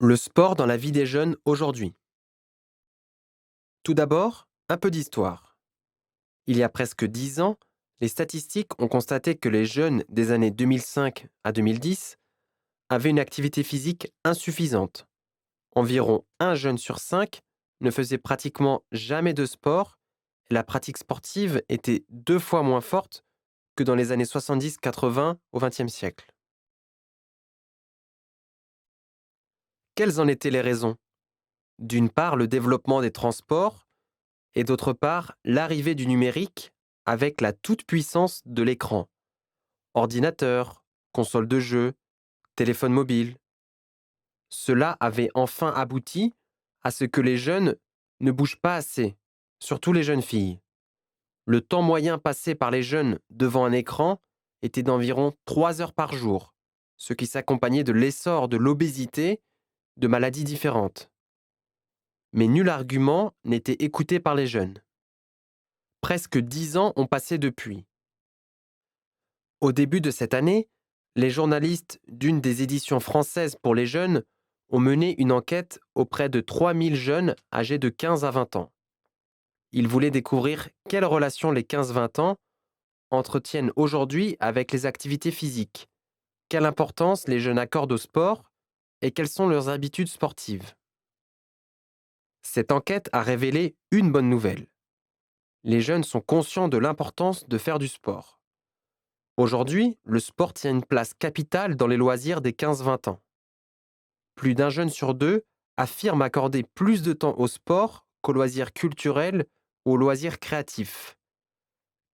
Le sport dans la vie des jeunes aujourd'hui. Tout d'abord, un peu d'histoire. Il y a presque 10 ans, les statistiques ont constaté que les jeunes des années 2005 à 2010 avaient une activité physique insuffisante. Environ un jeune sur 5 ne faisait pratiquement jamais de sport et la pratique sportive était 2 fois moins forte que dans les années 70-80 au XXe siècle. Quelles en étaient les raisons? D'une part, le développement des transports et d'autre part, l'arrivée du numérique avec la toute-puissance de l'écran. Ordinateur, console de jeu, téléphone mobile. Cela avait enfin abouti à ce que les jeunes ne bougent pas assez, surtout les jeunes filles. Le temps moyen passé par les jeunes devant un écran était d'environ 3 heures par jour, ce qui s'accompagnait de l'essor de l'obésité, de maladies différentes. Mais nul argument n'était écouté par les jeunes. Presque 10 ans ont passé depuis. Au début de cette année, les journalistes d'une des éditions françaises pour les jeunes ont mené une enquête auprès de 3000 jeunes âgés de 15 à 20 ans. Ils voulaient découvrir quelles relations les 15-20 ans entretiennent aujourd'hui avec les activités physiques, quelle importance les jeunes accordent au sport et quelles sont leurs habitudes sportives. Cette enquête a révélé une bonne nouvelle. Les jeunes sont conscients de l'importance de faire du sport. Aujourd'hui, le sport tient une place capitale dans les loisirs des 15-20 ans. Plus d'un jeune sur deux affirme accorder plus de temps au sport qu'aux loisirs culturels ou aux loisirs créatifs.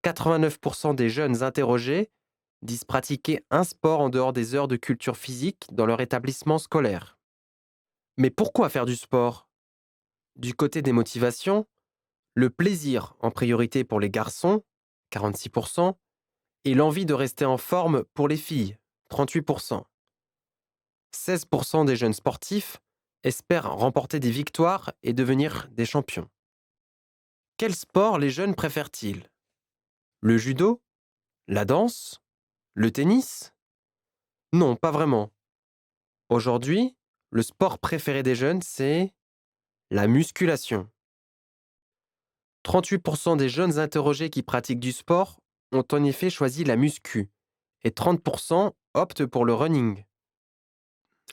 89% des jeunes interrogés disent pratiquer un sport en dehors des heures de culture physique dans leur établissement scolaire. Mais pourquoi faire du sport? Du côté des motivations, le plaisir en priorité pour les garçons, 46%, et l'envie de rester en forme pour les filles, 38%. 16% des jeunes sportifs espèrent remporter des victoires et devenir des champions. Quel sport les jeunes préfèrent-ils? Le judo? La danse? Le tennis? Non, pas vraiment. Aujourd'hui, le sport préféré des jeunes, c'est la musculation. 38% des jeunes interrogés qui pratiquent du sport ont en effet choisi la muscu et 30% optent pour le running.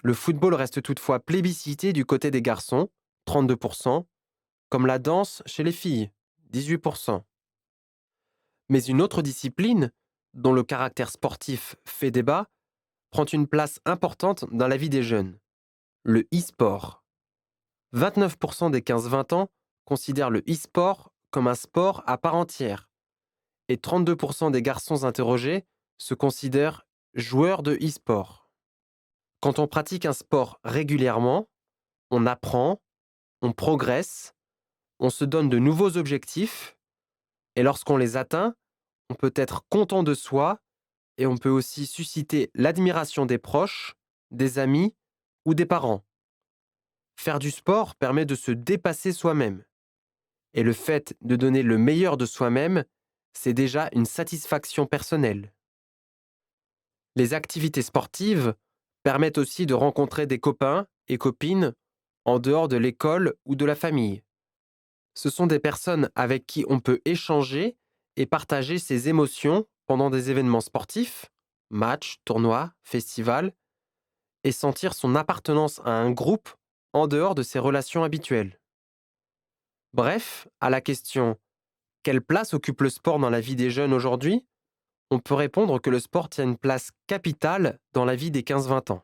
Le football reste toutefois plébiscité du côté des garçons, 32%, comme la danse chez les filles, 18%. Mais une autre discipline, dont le caractère sportif fait débat, prend une place importante dans la vie des jeunes, le e-sport. 29% des 15-20 ans considèrent le e-sport comme un sport à part entière, et 32% des garçons interrogés se considèrent joueurs de e-sport. Quand on pratique un sport régulièrement, on apprend, on progresse, on se donne de nouveaux objectifs, et lorsqu'on les atteint, on peut être content de soi et on peut aussi susciter l'admiration des proches, des amis ou des parents. Faire du sport permet de se dépasser soi-même. Et le fait de donner le meilleur de soi-même, c'est déjà une satisfaction personnelle. Les activités sportives permettent aussi de rencontrer des copains et copines en dehors de l'école ou de la famille. Ce sont des personnes avec qui on peut échanger et partager ses émotions pendant des événements sportifs, matchs, tournois, festivals, et sentir son appartenance à un groupe en dehors de ses relations habituelles. Bref, à la question quelle place occupe le sport dans la vie des jeunes aujourd'hui, on peut répondre que le sport tient une place capitale dans la vie des 15-20 ans.